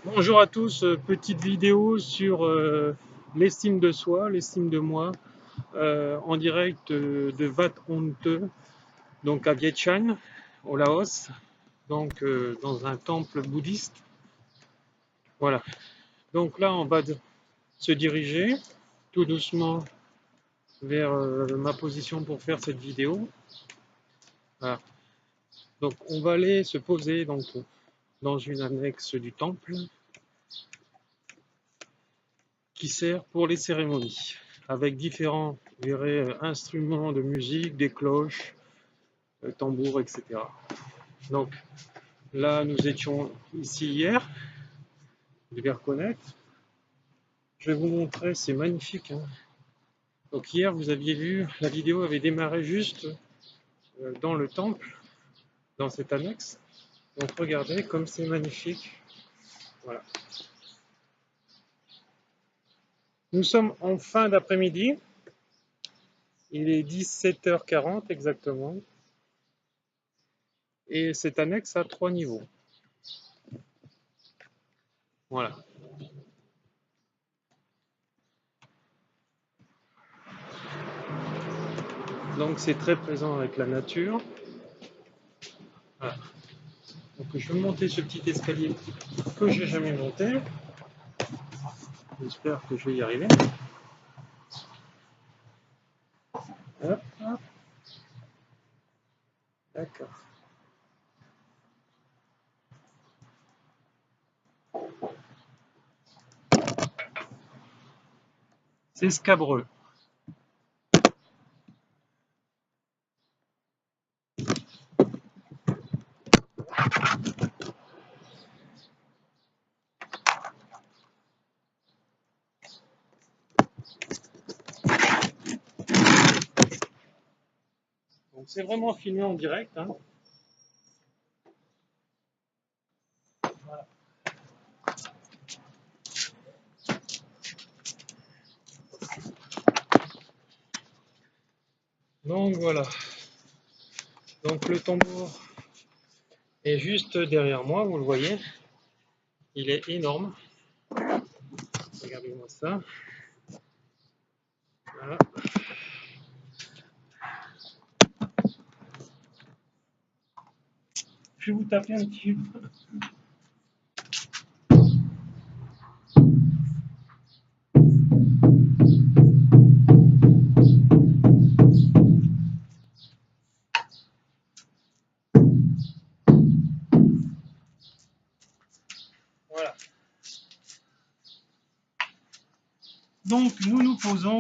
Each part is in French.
Bonjour à tous, petite vidéo sur l'estime de soi, l'estime de moi, en direct de Wat Onte, donc à Vientiane, au Laos, donc dans un temple bouddhiste. Voilà. Donc là, on va se diriger tout doucement vers ma position pour faire cette vidéo. Voilà. Donc on va aller se poser donc dans une annexe du temple qui sert pour les cérémonies, avec différents, je dirais, instruments de musique, des cloches, tambours, etc. Donc là, nous étions ici hier, vous devez reconnaître. Je vais vous montrer, c'est magnifique, hein. Donc hier, vous aviez vu, la vidéo avait démarré juste dans le temple, dans cette annexe. Donc regardez comme c'est magnifique. Voilà. Nous sommes en fin d'après-midi. Il est 17h40 exactement. Et cette annexe a 3 niveaux. Voilà. Donc c'est très présent avec la nature. Voilà. Donc je vais monter ce petit escalier que j'ai jamais monté. J'espère que je vais y arriver. Hop, hop. D'accord. C'est scabreux. Donc c'est vraiment filmé en direct, hein. Voilà. Donc voilà. Donc le tambour est juste derrière moi, vous le voyez. Il est énorme. Regardez-moi ça. Voilà. Je vais vous taper un petit peu. Voilà. Donc nous nous posons.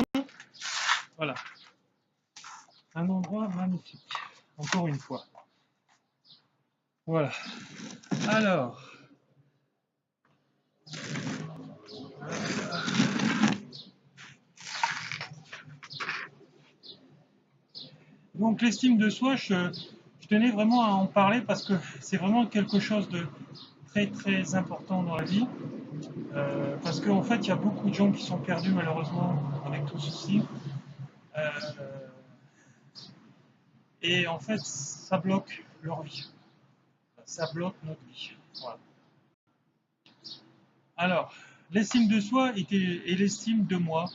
Voilà. Un endroit magnifique. Encore une fois. Voilà. Alors. Donc l'estime de soi, je tenais vraiment à en parler parce que c'est vraiment quelque chose de très très important dans la vie. Parce qu'en fait, il y a beaucoup de gens qui sont perdus malheureusement avec tout ceci. Euh, et en fait, ça bloque leur vie. Ça bloque notre vie. Voilà. Alors, l'estime de soi et l'estime de moi,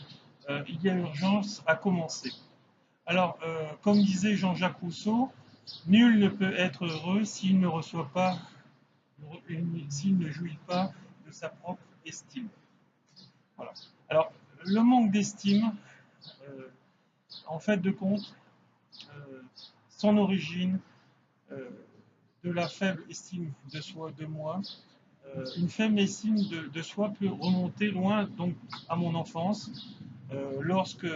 il y a urgence à commencer. Alors, comme disait Jean-Jacques Rousseau, nul ne peut être heureux s'il ne reçoit pas, s'il ne jouit pas de sa propre estime. Voilà. Alors, le manque d'estime, euh, en fait de compte, euh, son origine, euh, de la faible estime de soi, de moi. Une faible estime de soi peut remonter loin, donc à mon enfance, lorsque,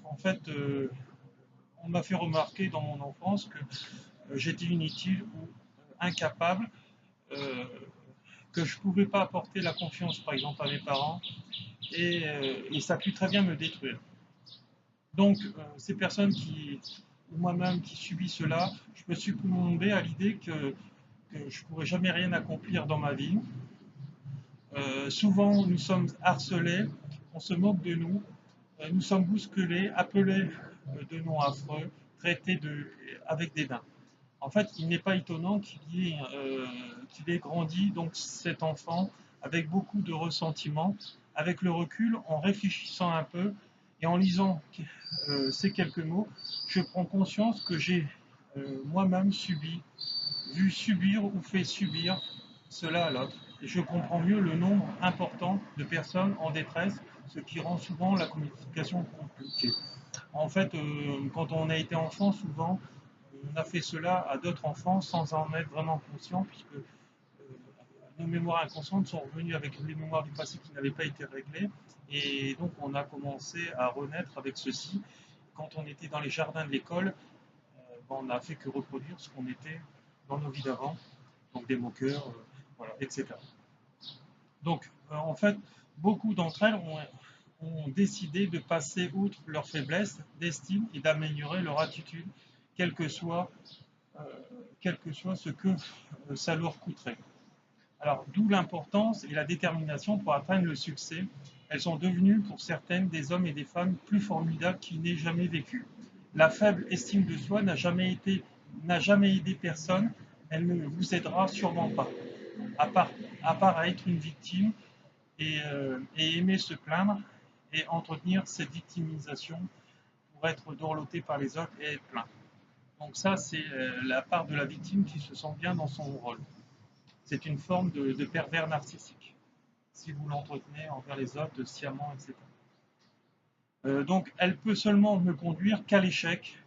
en fait, on m'a fait remarquer dans mon enfance que j'étais inutile ou incapable, euh, que je ne pouvais pas apporter la confiance, par exemple, à mes parents, et ça a pu très bien me détruire. Donc, ces personnes ou moi-même qui subis cela, je me suis plombé à l'idée que je ne pourrais jamais rien accomplir dans ma vie. Souvent, nous sommes harcelés, on se moque de nous, nous sommes bousculés, appelés de noms affreux, traités avec dédain. En fait, il n'est pas étonnant qu'il ait grandi, donc cet enfant, avec beaucoup de ressentiment. Avec le recul, en réfléchissant un peu et en lisant ces quelques mots, je prends conscience que j'ai moi-même subi, vu subir ou fait subir cela à l'autre. Et je comprends mieux le nombre important de personnes en détresse, ce qui rend souvent la communication compliquée. En fait, quand on a été enfant, souvent, on a fait cela à d'autres enfants sans en être vraiment conscient, puisque nos mémoires inconscientes sont revenues avec les mémoires du passé qui n'avaient pas été réglées. Et donc, on a commencé à renaître avec ceci. Quand on était dans les jardins de l'école, on n'a fait que reproduire ce qu'on était dans nos vies d'avant, donc des moqueurs, voilà, etc. Donc, en fait, beaucoup d'entre elles ont décidé de passer outre leur faiblesse d'estime et d'améliorer leur attitude, quel que soit, euh, quel que soit ce que ça leur coûterait. Alors, d'où l'importance et la détermination pour atteindre le succès. Elles sont devenues, pour certaines, des hommes et des femmes plus formidables qu'ils n'aient jamais vécu. La faible estime de soi n'a jamais aidé personne. Elle ne vous aidera sûrement pas, à part, à part à être une victime et aimer se plaindre et entretenir cette victimisation pour être dorloté par les autres et être plaint. Donc ça, c'est la part de la victime qui se sent bien dans son rôle. C'est une forme de pervers narcissique, si vous l'entretenez envers les autres, sciemment, etc. Donc, elle peut seulement me conduire qu'à l'échec,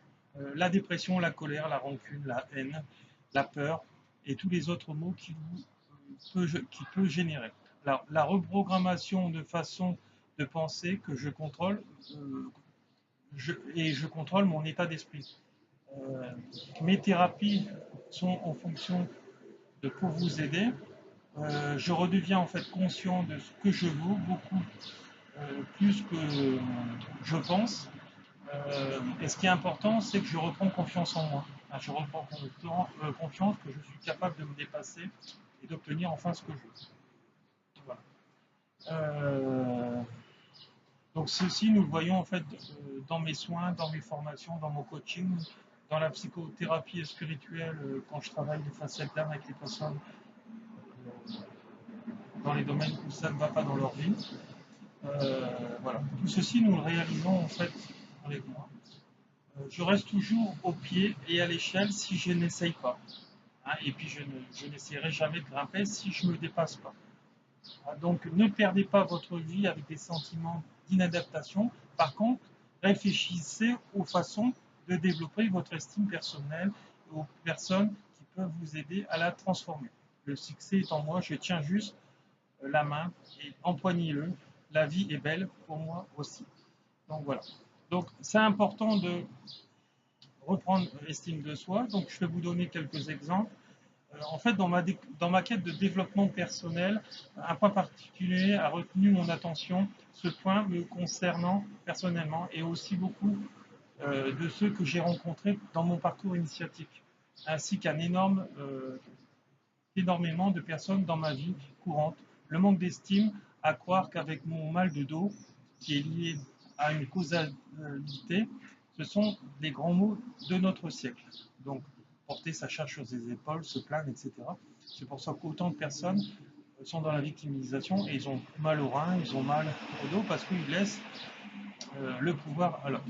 la dépression, la colère, la rancune, la haine, la peur et tous les autres maux qui peut générer. La reprogrammation de façon de penser que je contrôle et je contrôle mon état d'esprit. Mes thérapies sont en fonction de pour vous aider. Je redeviens en fait conscient de ce que je vaux beaucoup plus que je pense. Et ce qui est important, c'est que je reprends confiance en moi. Je reprends confiance que je suis capable de me dépasser et d'obtenir enfin ce que je veux. Voilà. Donc ceci, nous le voyons en fait dans mes soins, dans mes formations, dans mon coaching, dans la psychothérapie spirituelle, quand je travaille les facettes d'âme avec les personnes dans les domaines où ça ne va pas dans leur vie. Voilà. Tout ceci, nous le réalisons en fait avec moi. Je reste toujours au pied et à l'échelle si je n'essaye pas. Hein, et puis je n'essaierai jamais de grimper si je ne me dépasse pas. Donc ne perdez pas votre vie avec des sentiments d'inadaptation. Par contre, réfléchissez aux façons de développer votre estime personnelle et aux personnes qui peuvent vous aider à la transformer. Le succès est en moi, je tiens juste la main et empoignez-le. La vie est belle pour moi aussi. Donc voilà. Donc c'est important de reprendre l'estime de soi. Donc je vais vous donner quelques exemples. En fait, dans ma quête de développement personnel, un point particulier a retenu mon attention, ce point me concernant personnellement et aussi beaucoup de ceux que j'ai rencontrés dans mon parcours initiatique, ainsi qu'un énormément de personnes dans ma vie courante. Le manque d'estime, à croire qu'avec mon mal de dos, qui est lié à une causalité, ce sont des grands mots de notre siècle. Donc, porter sa charge sur ses épaules, se plaindre, etc. C'est pour ça qu'autant de personnes sont dans la victimisation et ils ont mal au rein, ils ont mal au dos parce qu'ils laissent le pouvoir à l'autre.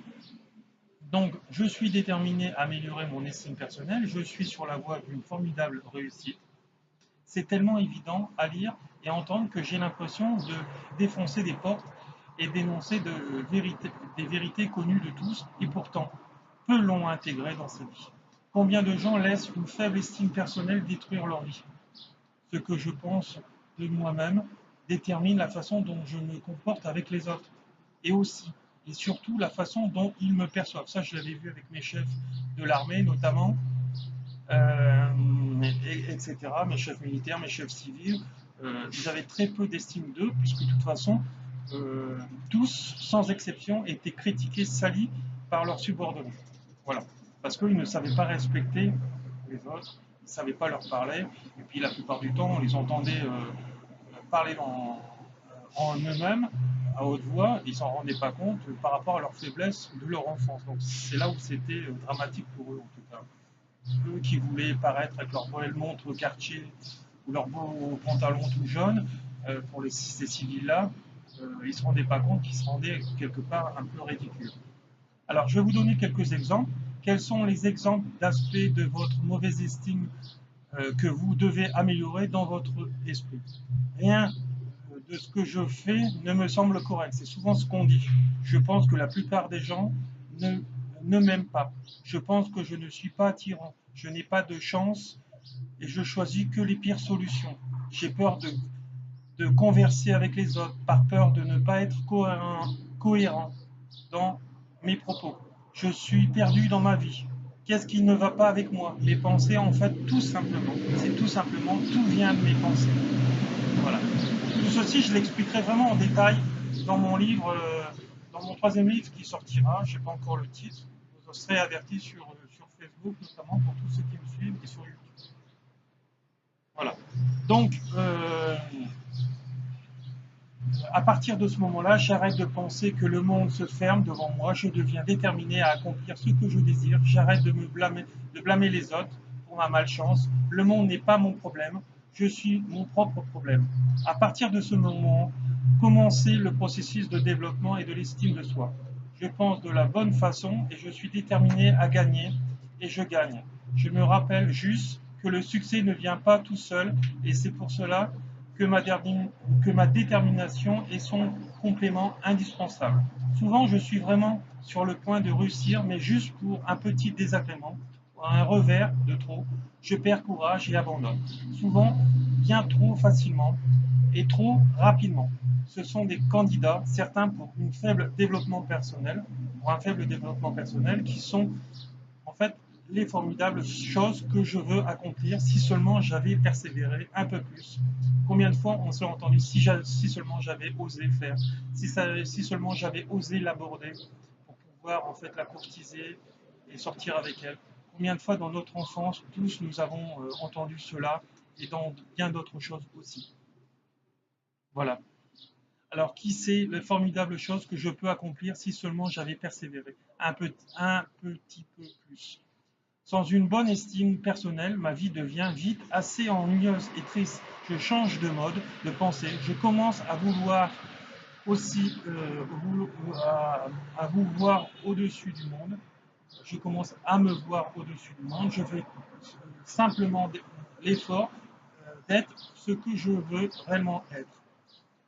Donc, je suis déterminé à améliorer mon estime personnelle, je suis sur la voie d'une formidable réussite. C'est tellement évident à lire et à entendre que j'ai l'impression de défoncer des portes et d'énoncer des vérités connues de tous et pourtant peu l'ont intégré dans sa vie. Combien de gens laissent une faible estime personnelle détruire leur vie? Ce que je pense de moi-même détermine la façon dont je me comporte avec les autres et aussi et surtout la façon dont ils me perçoivent. Ça, je l'avais vu avec mes chefs de l'armée notamment, etc. Mes chefs militaires, mes chefs civils, ils avaient très peu d'estime d'eux, puisque de toute façon, tous, sans exception, étaient critiqués, salis par leurs subordonnés. Voilà. Parce qu'ils ne savaient pas respecter les autres, ils ne savaient pas leur parler, et puis la plupart du temps, on les entendait parler en eux-mêmes, à haute voix, ils s'en rendaient pas compte par rapport à leur faiblesse de leur enfance. Donc c'est là où c'était dramatique pour eux, en tout cas. Eux qui voulaient paraître avec leur belle montre quartier ou leur beau pantalon tout jaune, ces civils-là, ils ne se rendaient pas compte qu'ils se rendaient quelque part un peu ridicules. Alors, je vais vous donner quelques exemples. Quels sont les exemples d'aspects de votre mauvaise estime que vous devez améliorer dans votre esprit? Rien de ce que je fais ne me semble correct. C'est souvent ce qu'on dit. Je pense que la plupart des gens ne m'aiment pas. Je pense que je ne suis pas attirant. Je n'ai pas de chance et je choisis que les pires solutions. J'ai peur de converser avec les autres par peur de ne pas être cohérent dans mes propos. Je suis perdu dans ma vie. Qu'est-ce qui ne va pas avec moi? Mes pensées, en fait, tout simplement. C'est tout simplement, tout vient de mes pensées. Voilà. Tout ceci, je l'expliquerai vraiment en détail dans mon livre, dans mon troisième livre qui sortira. Je n'ai pas encore le titre. Vous serez avertis sur Facebook, notamment pour tous ceux qui me suivent, et sur YouTube. Voilà. Donc, à partir de ce moment-là, j'arrête de penser que le monde se ferme devant moi. Je deviens déterminé à accomplir ce que je désire. J'arrête de blâmer les autres pour ma malchance. Le monde n'est pas mon problème. Je suis mon propre problème. À partir de ce moment, commencer le processus de développement et de l'estime de soi. Je pense de la bonne façon et je suis déterminé à gagner et je gagne. Je me rappelle juste que le succès ne vient pas tout seul et c'est pour cela que ma détermination est son complément indispensable. Souvent, je suis vraiment sur le point de réussir, mais juste pour un petit désagrément, un revers de trop, je perds courage et abandonne. Souvent, bien trop facilement et trop rapidement. Ce sont des candidats, certains pour un faible développement personnel, qui sont en fait les formidables choses que je veux accomplir si seulement j'avais persévéré un peu plus. Combien de fois on s'est entendu si seulement j'avais osé faire, si seulement j'avais osé l'aborder pour pouvoir en fait la courtiser et sortir avec elle. Combien de fois dans notre enfance, tous nous avons entendu cela et dans bien d'autres choses aussi. Voilà. Alors, qui sait les formidables choses que je peux accomplir si seulement j'avais persévéré un petit peu plus. Sans une bonne estime personnelle, ma vie devient vite assez ennuyeuse et triste. Je change de mode de pensée. Je commence à vouloir aussi à vous voir au-dessus du monde. Je commence à me voir au-dessus du monde. Je fais simplement l'effort d'être ce que je veux vraiment être.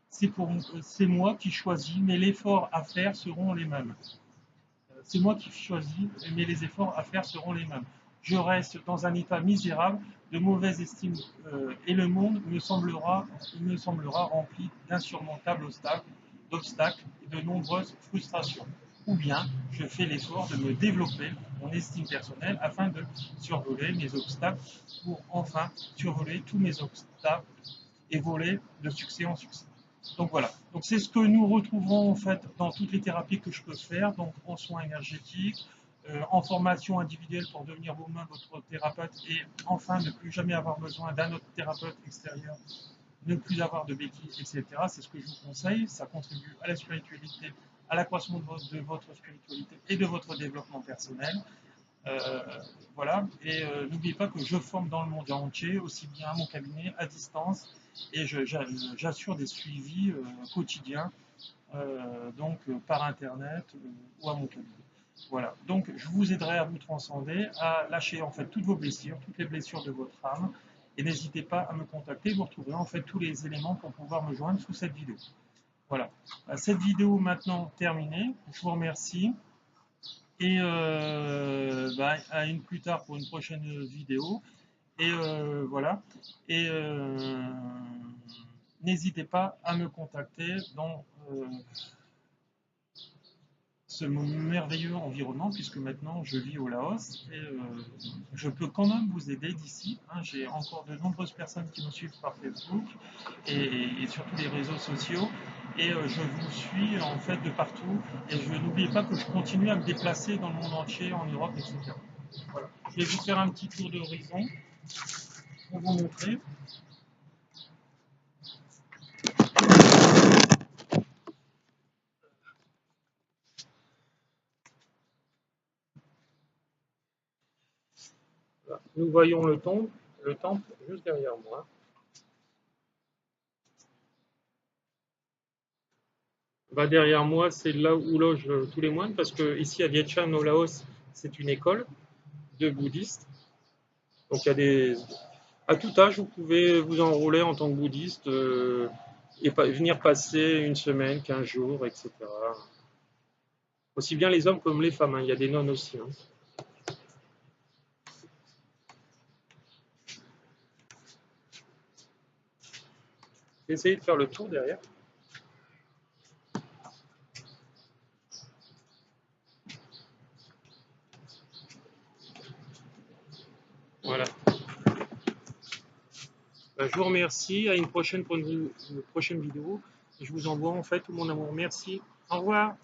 C'est moi qui choisis, mais les efforts à faire seront les mêmes. C'est moi qui choisis, mais les efforts à faire seront les mêmes. Je reste dans un état misérable, de mauvaise estime, et le monde me semblera rempli d'insurmontables d'obstacles et de nombreuses frustrations. Ou bien je fais l'effort de me développer mon estime personnelle afin de survoler mes obstacles pour enfin survoler tous mes obstacles et voler de succès en succès. Donc voilà, donc c'est ce que nous retrouverons en fait dans toutes les thérapies que je peux faire, donc en soins énergétiques, en formation individuelle pour devenir vous-même votre thérapeute et enfin ne plus jamais avoir besoin d'un autre thérapeute extérieur, ne plus avoir de béquilles, etc. C'est ce que je vous conseille, ça contribue à la spiritualité, à l'accroissement de votre spiritualité et de votre développement personnel. Euh, voilà, et n'oubliez pas que je forme dans le monde entier, aussi bien à mon cabinet, à distance, et j'assure des suivis quotidiens, par internet ou à mon cabinet. Voilà, donc je vous aiderai à vous transcender, à lâcher en fait toutes vos blessures, toutes les blessures de votre âme, et n'hésitez pas à me contacter, vous retrouverez en fait tous les éléments pour pouvoir me joindre sous cette vidéo. Voilà, cette vidéo maintenant terminée, je vous remercie. Et à une plus tard pour une prochaine vidéo. Et voilà. Et n'hésitez pas à me contacter dans ce merveilleux environnement, puisque maintenant je vis au Laos et je peux quand même vous aider d'ici. Hein. J'ai encore de nombreuses personnes qui me suivent par Facebook et sur tous les réseaux sociaux et je vous suis en fait de partout et je n'oubliez pas que je continue à me déplacer dans le monde entier, en Europe, etc. Voilà. Je vais vous faire un petit tour d'horizon pour vous montrer. Voilà. Nous voyons le temple juste derrière moi. Bah, derrière moi, c'est là où logent tous les moines, parce que ici à Vientiane, au Laos, c'est une école de bouddhistes. Donc il y a à tout âge, vous pouvez vous enrôler en tant que bouddhiste et venir passer une semaine, 15 jours, etc. Aussi bien les hommes comme les femmes, hein. Il y a des nonnes aussi, hein. Essayez de faire le tour derrière. Voilà. Ben, je vous remercie. À une prochaine pour une prochaine vidéo. Je vous envoie en fait tout mon amour. Merci. Au revoir.